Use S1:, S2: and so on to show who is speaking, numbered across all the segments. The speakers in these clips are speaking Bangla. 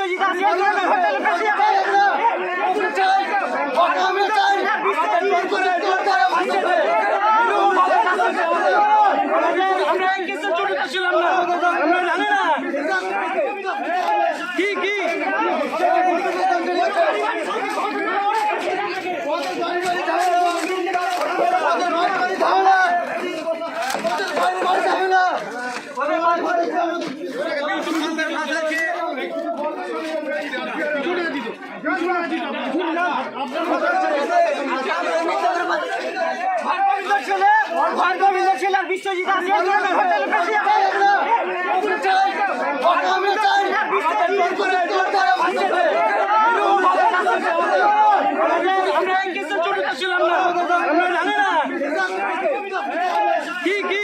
S1: বিশ্বজিৎ আমরা কিছু জড়িত ছিলাম না, আমরা জানি না কি কি বিশ্বজিৎ আমরা কিছু জড়িত ছিলাম না, আমরা জানি না কি কি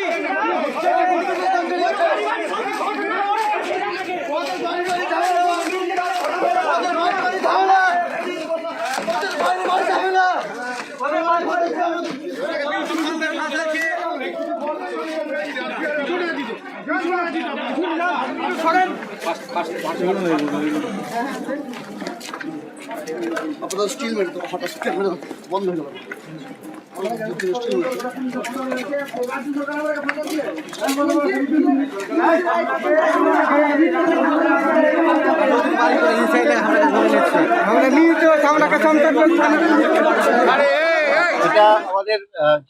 S2: আপনার স্টিল মেরে তো হঠাৎ ক্যামেরা বন্ধ হয়ে গেল।
S3: এটা আমাদের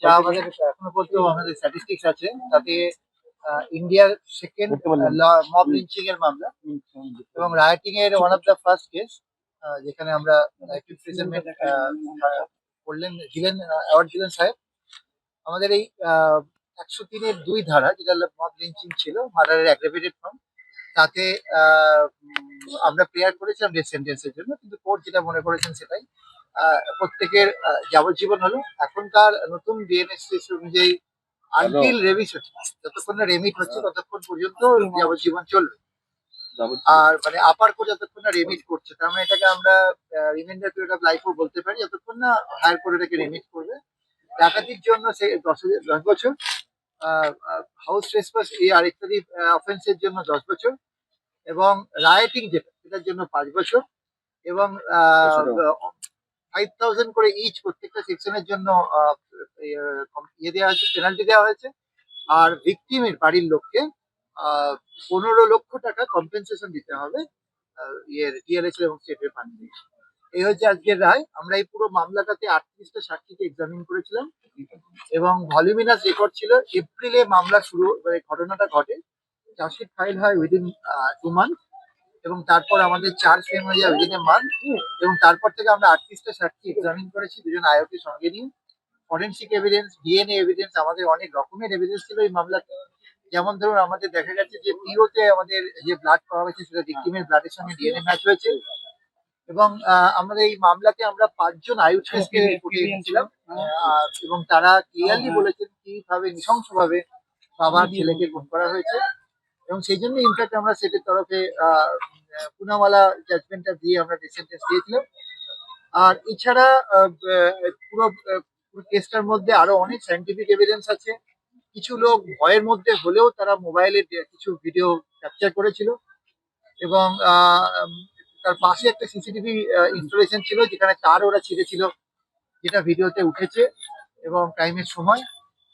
S3: যা আমাদের এখনো পর্যন্ত আমাদের স্ট্যাটিস্টিক্স আছে তাতে ইন্ডিয়ার সেকেন্ড মব লিঞ্চিং এর মামলা এবং রাইটিং এর one of the first case যেখানে আমরা দিলেন অ্যাওয়ার্ড দিলেন সাহেব। আমাদের এই 103-এর 2 ধারা যেটা মব লিঞ্চিং ছিল মার্ডারের অ্যাগ্রাভেটেড ফর্ম, তাতে আমরা প্রেয়ার করেছিলাম ডেথ সেন্টেন্সের জন্য, কিন্তু কোর্ট যেটা মনে করেছেন সেটাই প্রত্যেকের যাবজ্জীবন হলো। এখনকার নতুন বিএনএসএস অনুযায়ী আনটিল রেমিট হচ্ছে, যতক্ষণ না রেমিট হচ্ছে ততক্ষণ পর্যন্ত যাবজ্জীবন চলবে। আর মানে আপার কোর্ট যতক্ষণ না রেমিট করছে, তার মানে এটাকে আমরা রিমাইন্ডার পিরিয়ড অফ লাইফও বলতে পারি, যতক্ষণ না হায়ার কোর্ট এটাকে রেমিট করবে। ডাকাতির জন্য সে 10 বছর, হাউস ট্রেসপাস এই আরেকটি অফেন্সের জন্য 10 বছর, এবং রাইটিং যেটার জন্য 5 বছর, এবং 5,000 করে ইচ প্রত্যেকটা সেকশনের জন্য ইয়ে দেওয়া হয়েছে, পেনাল্টি দেওয়া হয়েছে। আর ভিকটিমের বাড়ির লোককে 15 লক্ষ টাকা কম্পেনসেশন দিতে হবে ডিএলএসএল এবং স্টেটের ফান্ড থেকে। এই হচ্ছে আজকের রায়। আমরা এই পুরো মামলাটাতে 38টা সাক্ষীকে এক্সামিন করেছিলাম এবং ভলিউমিনাস রেকর্ড ছিল। এপ্রিলে মামলা শুরু, মানে ঘটনাটা ঘটে, চার্জশিট ফাইল হয় উইদিন 2 মান্থ, এবং তারপর আমাদের চার্জ ফ্রেম হয়ে যায় উইদিন এ মান্থ, এবং তারপর থেকে আমরা 38টা সাক্ষী এক্সামিন করেছি 2জন আইওকে সঙ্গে নিয়ে। ফরেন্সিক এভিডেন্স, ডিএনএ এভিডেন্স, আমাদের অনেক রকমের এভিডেন্স ছিল এই মামলাতে। যেমন ধরুন আমাদের দেখা গেছে যে পিওতে আমাদের যে ব্লাড পাওয়া গেছে সেটা ভিকটিমের ব্লাডের সঙ্গে ডিএনএ ম্যাচ হয়েছে, এবং আমাদের এই মামলাতে আমরা 5 জন আইউটনেসকে রিপোর্টে এনেছিলাম, এবং তারা ক্লিয়ারলি বলেছেন কিভাবে নৃশংসভাবে বাবার ছেলেকে খুন করা হয়েছে, এবং সেই জন্য ইনফ্যাক্ট আমরা সেটের তরফে পুনাওয়ালা জাজমেন্টটা দিয়ে আমরা সেন্টেন্স দিয়েছিলাম। আর এছাড়া পুরো কেসটার মধ্যে আরো অনেক সায়েন্টিফিক এভিডেন্স আছে। কিছু লোক ভয়ের মধ্যে হলেও তারা মোবাইলে কিছু ভিডিও ক্যাপচার করেছিল, এবং তার পাশে একটা সিসিটিভি ইনস্টলেশন ছিল যেখানে তার ওরা ছিঁড়েছিল, যেটা ভিডিওতে উঠেছে এবং টাইমের সময়,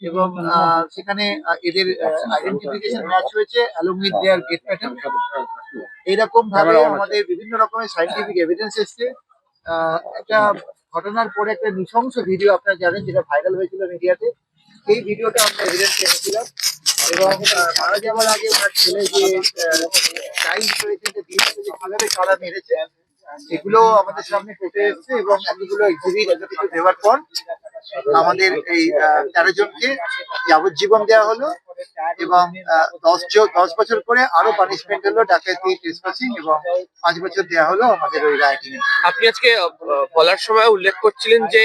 S3: এবং সেখানে এদের আইডেন্টিফিকেশন ম্যাচ হয়েছে along with their gait pattern. এইরকম ভাবে আমাদের বিভিন্ন রকমের সায়েন্টিফিক এভিডেন্স এসছে। একটা ঘটনার পরে একটা নৃশংস ভিডিও আপনারা জানেন যেটা ভাইরাল হয়েছিল মিডিয়াতে, সেই ভিডিওটা আমরা এভিডেন্স এনেছিলাম, এবং মারা যাওয়ার আগে ওনার ছেলে যে চাইল্ড করেছে যে কিভাবে কারা মেরেছে সেগুলো আমাদের সামনে ফুটে এসছে, এবং এতগুলো এক্সিবিট এত কিছু দেওয়ার পর আমাদের এই 13 জনকে যাবজ্জীবন দেওয়া হলো, এবং 10 বছর করে আরো পানিশমেন্ট হলো ডাকাতি, ট্রেসপাসিং, এবং 5 বছর দেওয়া হলো আমাদের ওই রাইটিং।
S4: আপনি আজকে বলার সময় উল্লেখ করছিলেন যে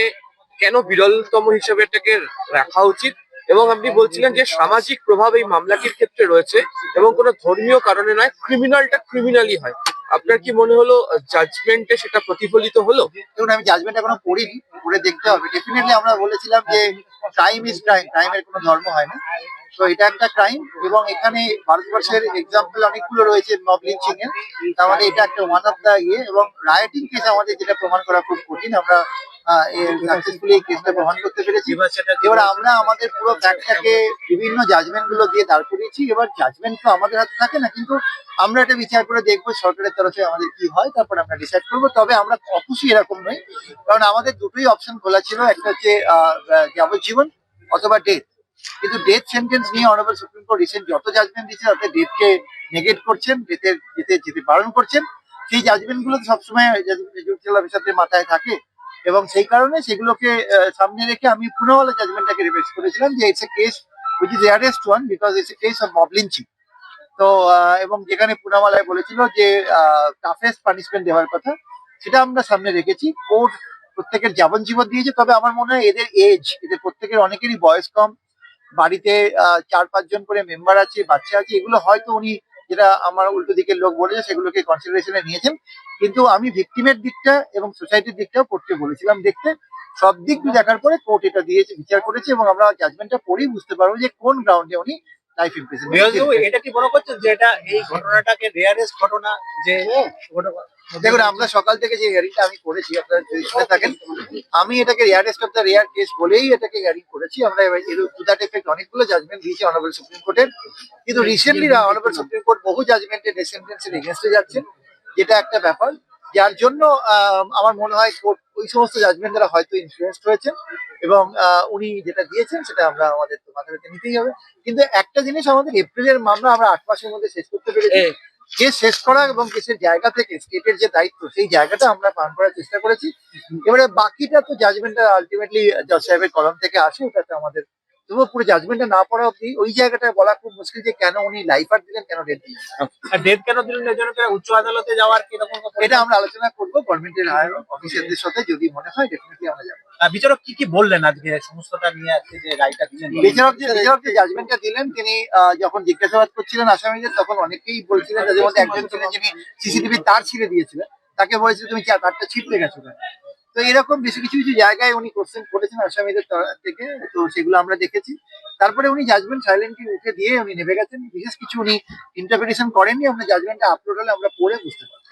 S4: কেন বিরলতম হিসেবে এটাকে রাখা উচিত, এবং আপনি বলছিলেন যে সামাজিক প্রভাব এই মামলাটির ক্ষেত্রে রয়েছে এবং কোনো ধর্মীয় কারণে নয়, ক্রিমিনালটা ক্রিমিনালই হয়। আপনার কি মনে হলো জাজমেন্টে সেটা প্রতিফলিত হলো?
S3: দেখুন, আমি জাজমেন্ট এখনো পড়িনি, পড়ে দেখতে হবে। ডেফিনেটলি আমরা বলেছিলাম যে ক্রাইম ইজ ক্রাইম, ক্রাইমের কোনো ধর্ম হয় না। তো এটা একটা ক্রাইম, এবং এখানে ভারতবর্ষের এক্সাম্পল অনেকগুলো রয়েছে মব লিঞ্চিং এর। তার মানে এটা একটা ওয়ান অফ দা এবং রাইটিং কেস আমাদের যেটা প্রমাণ করা খুব কঠিন, আমরা সাকসেসফুলি এই কেসটা প্রমাণ করতে পেরেছি। এবার আমরা আমাদের পুরো ফ্যাক্টটাকে বিভিন্ন জাজমেন্ট গুলো দিয়ে দাঁড় করিয়েছি। এবার জাজমেন্ট তো আমাদের হাতে থাকে না, কিন্তু আমরা এটা বিচার করে দেখবো সরকারের তরফে আমাদের কি হয়, তারপর আমরা ডিসাইড করবো। তবে আমরা অবশ্যই এরকম নই, কারণ আমাদের দুটোই অপশন খোলা ছিল, একটা হচ্ছে যাবজ্জীবন অথবা ডেথ। কিন্তু ডেথ সেন্টেন্স নিয়ে অনারেবল সুপ্রিম কোর্ট রিসেন্ট যত জাজমেন্ট দিচ্ছে তাতে ডেথকে নেগেট করছেন, ডেথের যেতে বারণ করছেন। সেই জাজমেন্ট গুলো সবসময় জুডিশিয়াল অফিসারদের মাথায় থাকে, এবং সেই কারণে সেগুলোকে সামনে রেখে আমি পুনাওয়ালা জাজমেন্টটাকে রিকোয়েস্ট করেছিলাম যে it's a case which is rarest one because it's a case of mob lynching. তো এবং যেখানে পুনাওয়ালায় বলেছিল যে টাফেস্ট পানিশমেন্ট দেওয়ার কথা, সেটা আমরা সামনে রেখেছি। কোর্ট প্রত্যেকের যাবজ্জীবন দিয়েছে, তবে আমার মনে হয় এদের প্রত্যেকের অনেকেরই বয়স কম, বাড়িতে 4-5 জন করে মেম্বার আছে, বাচ্চা আছে, এগুলো হয়তো উনি যেটা আমার উল্টো দিকের লোক বলেছে সেগুলোকে কনসিডারেশনে নিয়েছেন। কিন্তু আমি ভিকটিমের দিকটা এবং সোসাইটির দিকটাও কোর্টকে বলেছিলাম দেখতে। সব দিক দেখার পরে কোর্ট এটা দিয়েছে, বিচার করেছে, এবং আমরা জাজমেন্টটা পড়েই বুঝতে পারবো যে কোন গ্রাউন্ডে উনি লাইফ ইমপ্রিজনমেন্ট।
S1: এটা কি মনে করছেন যে এটা এই ঘটনাটাকে রেয়ারেস্ট ঘটনা? যে
S3: দেখুন, আমরা সকাল থেকে যে হিয়ারিংটা আমি করেছি, আপনারা যদি শুনে থাকেন, আমি এটাকে rarest of the rare case বলেই এটাকে হিয়ারিং করেছি। আমরা টু দ্যাট এফেক্ট অনেকগুলো জাজমেন্ট দিয়েছি অনারেবল সুপ্রিম কোর্টের, কিন্তু রিসেন্টলি অনারেবল সুপ্রিম কোর্ট বহু জাজমেন্টের ডেথ সেন্টেন্সের এগেনস্টে যাচ্ছেন, যেটা একটা ব্যাপার যার জন্য আমার মনে হয় কোর্ট ওই সমস্ত জাজমেন্ট দ্বারা হয়তো ইনফ্লুয়েসড হয়েছেন, এবং উনি যেটা দিয়েছেন সেটা আমরা আমাদের তো মাথা পেতে নিতেই হবে। কিন্তু একটা জিনিস, আমাদের এপ্রিলের মামলা আমরা 8 মাসের মধ্যে শেষ করতে পেরেছি। কেস শেষ করা এবং কেসের জায়গা থেকে স্টেটের যে দায়িত্ব, সেই জায়গাটা আমরা পালন করার চেষ্টা করেছি। এবারে বাকিটা তো জাজমেন্টটা আলটিমেটলি জজ সাহেবের কলম থেকে আসে, ওটাতে আমাদের তবুও পুরো জাজমেন্টটা না পড়া অব্দি ওই জায়গাটা বলা খুব মুশকিল যে কেন উনি লাইফার দিলেন, কেন ডেথ দিলেন।
S1: আর ডেথ কেন দিলেন এর জন্য উচ্চ আদালতে যাওয়ার কি রকম কথা?
S3: এটা আমরা আলোচনা করবো গভর্নমেন্টের হায়ার অফিসারদের সাথে, যদি মনে হয় ডেফিনেটলি আমরা যাবো।
S1: বিচারক কি বললেন আজকে সমস্তটা নিয়ে, আজকে যে রায়টা দিলেন?
S3: বিচারক যে জাজমেন্টটা দিলেন, তিনি যখন জিজ্ঞাসাবাদ করছিলেন আসামিদের, তখন অনেকেই বলছিলেন, তাদের মধ্যে একজন ছিলেন যিনি সিসিটিভি তার ছিঁড়ে দিয়েছিলেন, তাকে বলেছিল তুমি তারটা ছিটতে গেছো। তো এরকম বেশি কিছু কিছু জায়গায় উনি কোশ্চেন করেছেন আসামিদের থেকে, তো সেগুলো আমরা দেখেছি। তারপরে উনি জাজমেন্ট সাইলেন্টলি উঠে দিয়ে উনি নেমে গেছেন, বিশেষ কিছু উনি ইন্টারপ্রিটেশন করেননি। আমরা জাজমেন্টটা আপলোড হলে আমরা পড়ে বুঝতে পারবো।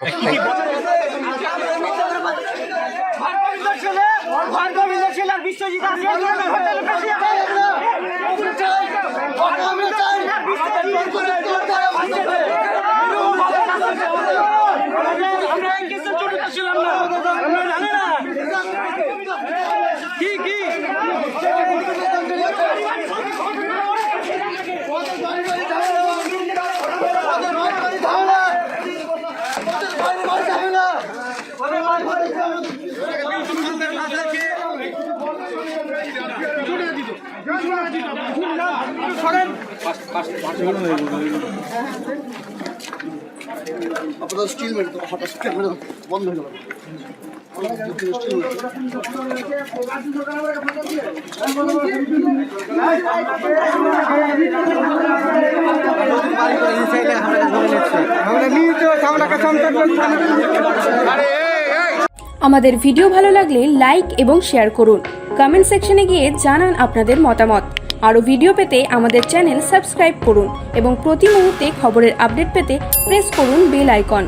S1: আমরা কিছু জড়িত ছিলাম না, আমরা জানি না কি কি
S2: আপনারা স্টিল মেরে তো হঠাৎ ক্যামেরা বন্ধ হয়ে গেল।
S5: আমাদের ভিডিও ভালো লাগলে লাইক এবং শেয়ার করুন। কমেন্ট সেকশনে গিয়ে জানান আপনাদের মতামত। আরও ভিডিও পেতে আমাদের চ্যানেল সাবস্ক্রাইব করুন এবং প্রতি মুহূর্তে খবরের আপডেট পেতে প্রেস করুন বেল আইকন।